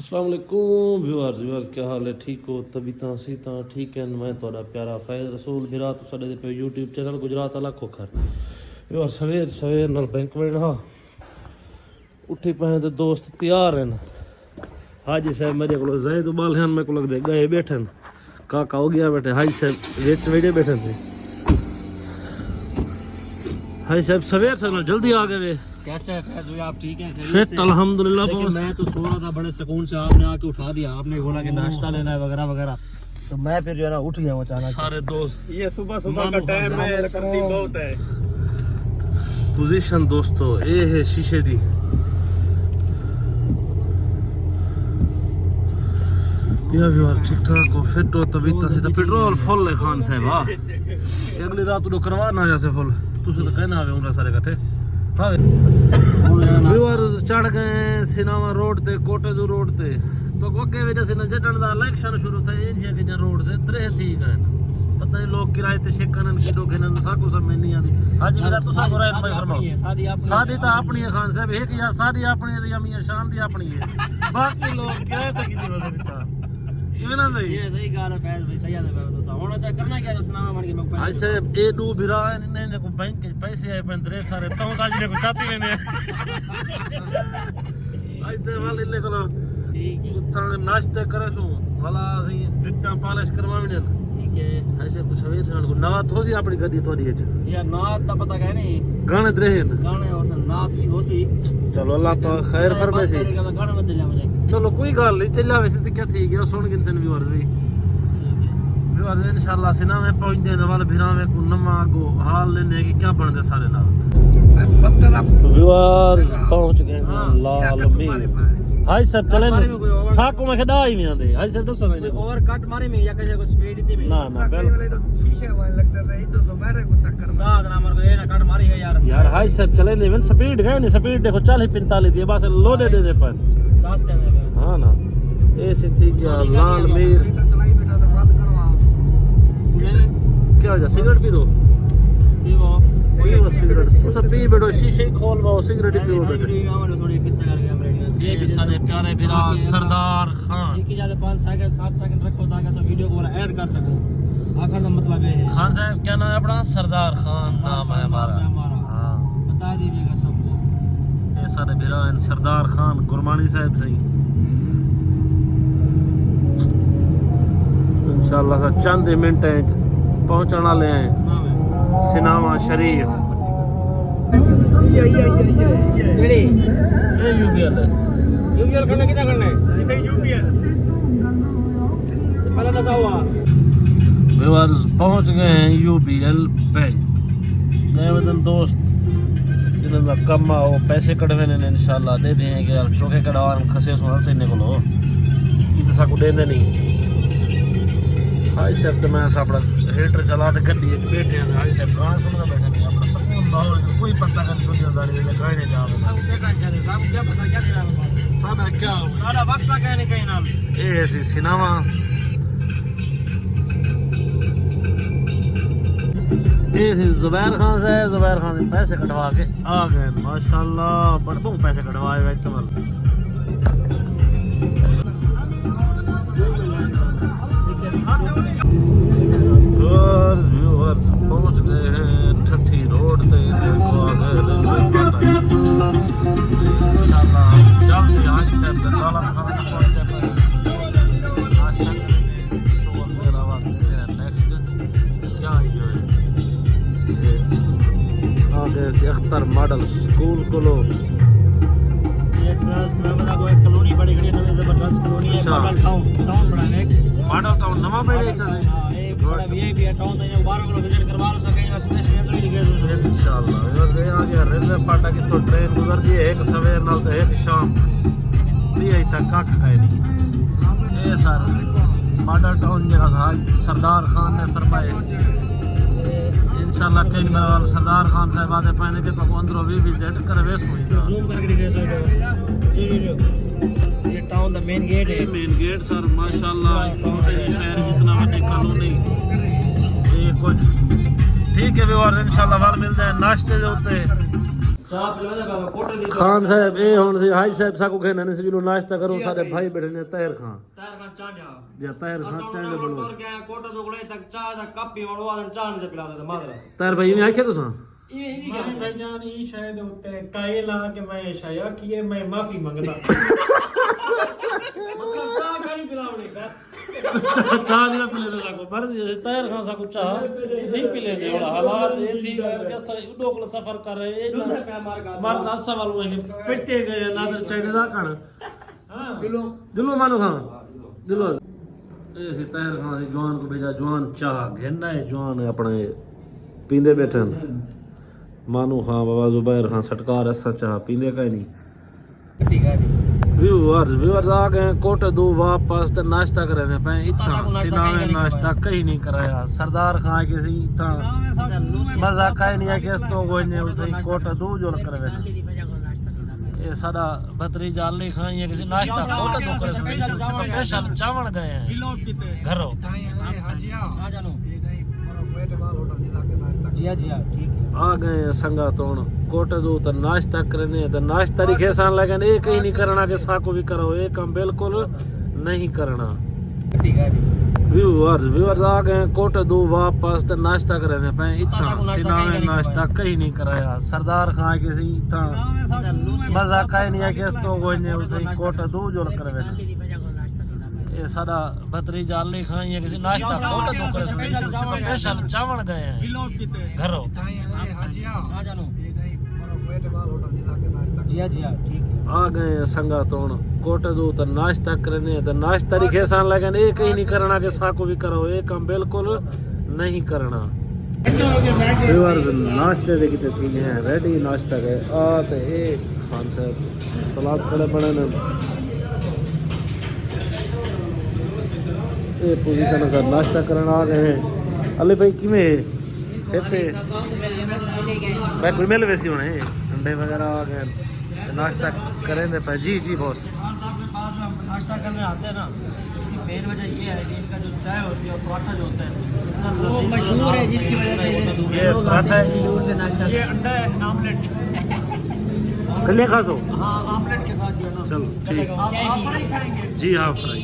अस्सलाम वालेकुम व्यूअर्स क्या हाल है? ठीक हो? तबीयतां सीतां ठीक है? मैं थोड़ा प्यारा फैज़ रसूल बिरा तो साडे पे यूट्यूब चैनल गुजरात वाला खोखर व्यूअर्स सवेर नाल बैंक बैठा उठी पे तो दोस्त तैयार हैं। हाजी साहब मेरे को जैद उबाल हैं मेरे को लगदे गए बैठन काका हो गया बैठे हाजी साहब वेच वेड़े बैठे थे। हाजी साहब सवेर से जल्दी आ गए वे। कैसे है फैज भाई, आप ठीक हैं? फिट अल्हम्दुलिल्लाह बॉस। मैं तो सो रहा था बड़े सुकून से, आपने आके उठा दिया। आपने बोला कि नाश्ता लेना है वगैरह वगैरह, तो मैं फिर जो है ना उठ गया अचानक। सारे दोस्त ये सुबह सुबह का टाइम है, करती बहुत है। पोजीशन दोस्तों ये है शीशे दी। या व्यूअर ठीक ठाक हो फिट हो तभी तो पेट्रोल फुल है खान साहब। अगली रात तो करवा ना जैसे फुल तुझे तो कहना आवे उनका सारे इकट्ठे व्यूअर चढ़ गए सिनेमा रोड ते कोटेदू रोड ते तो अगे वजह से जटन दा इलेक्शन शुरू थे इंडिया के रोड ते त्रे थी गए पता नहीं लोग किराए ते शेकन की डोगे न साको समझ नहीं आती। हां जी मेरा तुसा को राय भाई फरमाओ। शादी तो अपनी है खान साहब एक या शादी अपनी है या मियां शाम दी अपनी है बाकी लोग किराए ते की बदलता ये ना सही ये सही गाल है फैज भाई, सही है दोस्त। होना चाहिए करना क्या है सुनावा बन के मैं आज से ए दो भिरा ने को बैंक के पैसे आए पंद्रे सारे तो आज ने को चाहती मैंने आज से वाले ने को ठीक है उठा नाश्ते करे सो वाला सी जुत्ता पॉलिश करवावने ठीक है। ऐसे कुछ सवेर से को नवा थोसी अपनी गद्दी थोड़ी है यार नात दा पता है नहीं गाने द्रेहन गाने और नात भी होसी। चलो अल्लाह तो खैर फरमाए गाना मत चला मुझे। चलो कोई गल नहीं चला वैसे तो क्या थी गया सुन गिनसन व्यूअर्स भी व्यूअर्स इंशाल्लाह सिना में पहुंचदे न वाले भिरा में को नमा गो हाल लेने की क्या बनदे सारे नाल व्यूअर्स पहुंच गए लाल मीर। हाय सब चले साको में खड़ा ही नहीं आंदे। हाय सब दसो नहीं और कट मारे में या कहे को स्पीड इतनी में ना ना शीशे वाले लगता है इधर तो मेरे को टक्कर ना नंबर को ये ना कट मारी है यार। यार हाय सब चले नहीं वन स्पीड गए नहीं स्पीड देखो 40 45 दिए बस लो दे दे पर लास्ट टाइम है। हां ना ऐसे थी क्या लाल मीर चलाई बेटा तो बात करवा क्या हो जा सिगरेट पी दो पीवो सिगरेट तो सब पी बैठो शीशे खोल लो सिगरेट पीओ बैठो। थोड़ी किस्ता करके हम ये सारे प्यारे बिरा सरदार खान एक ज्यादा 5 सेकंड 7 सेकंड रखो ताकि सब वीडियो को ऐड कर सकूं। आखिर का मतलब ये है खान साहब क्या नाम है अपना? सरदार खान नाम है हमारा। हां बता दीजिएगा सबको। ये सारे बिरा हैं सरदार खान गुरमानी साहब सही इंशाल्लाह से चंद मिनट पहुंचने वाले हैं सिनेमा शरीफ। रेडी ये यूपीएल है यूपीएल करना कितना करना है इसे यूपीएल पहले दसा हुआ व्यूअर्स पहुंच गए हैं यूपीएल बैंक गए वतन दोस्त इनका कम आओ पैसे कटवे ने इंशाल्लाह दे देंगे यार चौके कटवान खसे सुन से निकलो इधर सा को देने नहीं। हाय साहब तो मैं अपना हीटर चला के गड्डी बैठे हैं। हाय साहब गाना सुनना बैठे नहीं अपना सुकून माहौल कोई पता नहीं दुनियादारी में गाने जावे सब क्या टेंशन है सब क्या पता क्या देना है सादा क्या सारा वक्त का कहने कहीं नाम ए ऐसी सिनेमा ए जुबैर खान से पैसे कटवा के आ गए माशाल्लाह बड़ों पैसे कटवाए हुए इतमल व्यूअर्स पहुंच गए हैं ठठी रोड पे देखो आ गए रेलवे फाटक इंशाल्लाह जल्दी आज से दलाला खाना पहुंचते हैं नाश्ता करेंगे सुबह मेरा वक्त है नेक्स्ट क्या ये आगे से अख्तर मॉडल स्कूल को लो ये सनावला को एक कॉलोनी बड़ी गई नवी जबरदस्त कॉलोनी है मॉडल टाउन बनाने मॉडल टाउन नवा बने थे बड़ा वीआईपी टाउन तो 12 को विजिट करवा लो सके स्पेशल एंट्री लिखे इंशाल्लाह ये आ गया रेलवे फाटक की तो ट्रेन गुजरती है एक सवेर नाल तो एक शाम भी आई तक कख का नहीं ये सारा मॉडल टाउन जगह था सरदार खान ने फरमाए इंशाल्लाह कई बार सरदार खान साहब आते पहने के तो अंदरों भी विजिट करवे सुईगा जूम करके दिखे ये टाउन द मेन गेट है मेन गेट सर माशाल्लाह छोटे शहर में इतना बड़ी कॉलोनी ये कुछ ठीक है व्यूअर्स इंशाल्लाह वाल मिलते हैं नाश्ते दे उत्ते चाह पिला दे बाबा कोटे दी खान साहब ए हुन सी हाई साहब साकू कहने ने जो नाश्ता करो सारे भाई बैठे ने ताहिर खान तार खान चाह जा जे ताहिर खान चाय ने बोलो और क्या कोटे दुगड़े तक चाह दा कप पी वड़ो आदन चाह ने पिला दे मादरा ताहिर भाई ने आखे तुसा ये ही मैं भाईजान ई शायद उत्ते कायल ला के मैं शाया किए मैं माफी मांगदा मतलब चाह खाली पिलावने का चाह नहीं पिले दे साकू मर्द ताहिर खान साकू चाह नहीं पिले दे वाला हालात ए थी कैसा उडोकल सफर कर रहे मर्द असा वालो है पेटे गए नादर चाय दा कण हां दिलो मानो खां दिलो ए सी ताहिर खान दी जवान को भेजा जवान चाह घेना है जवान अपने पींदे बैठन मानू खां बाबा जुबैर खां सटकार ऐसा चाह पींदे का नहीं ठीक है व्यूअर्स आ गए कोटे दो वापस ते नाश्ता करे थे पे इतना सिना में नाश्ता कहीं नहीं कराया सरदार खां के सी इतना मजा कहीं नहीं है कि इस तो कोई नहीं उसे कोटे दो जो करवे ये साडा भतरीजा अली खां ये किसी नाश्ता कोटे दो करे स्पेशल चावल गए हैं घरों आ जानो जिया जिया ठीक है आ गए संगा तोण कोटे दो तो नाश्ता करने तो नाश्ता री खेसान लगन एक ही नहीं करना के साको भी करो ये काम बिल्कुल नहीं करना ठीक है व्यूअर्स आ गए कोटे दो वापस ते नाश्ता करे थे पे इतना सिना में नाश्ता कहीं नहीं कराया सरदार खां के सी इतना मजा कहीं नहीं है कि इस तो कोई नहीं उसे कोटे दो जो करवे ये साडा भतरीजा अली खां ये किसी नाश्ता कोटे दो करे स्पेशल चावल गए हैं घरों आ जानो जिया जिया ठीक है आ गए संगा तोण कोटे दो तो नाश्ता करने तो नाश्ता री खेसान लगन एक ही नहीं करना के साको भी करो ये काम बिल्कुल नहीं करना व्यूअर्स नाश्ते दे किते थी हैं रेडी नाश्ता गए आ ते ए खान साहब सलाद खड़े बने ने ए पोजीशन का नाश्ता करना आ गए हैं अली भाई किमे इतने मैं कोई मिल वैसी होने अंडे वगैरह आ गए नाश्ता करेंगे पे जी जी बॉस खान साहब के पास जो हम नाश्ता करने आते हैं ना इसकी मेन वजह ये है कि इनका जो चाय होती है और पराठा जो होता है वो मशहूर है जिसकी वजह से ये पराठा है दूर से नाश्ता ये अंडा है ऑमलेट कल खा सो हाँ ऑमलेट के साथ जो है ना चलो ठीक आप फ्राई खाएंगे जी हाँ फ्राई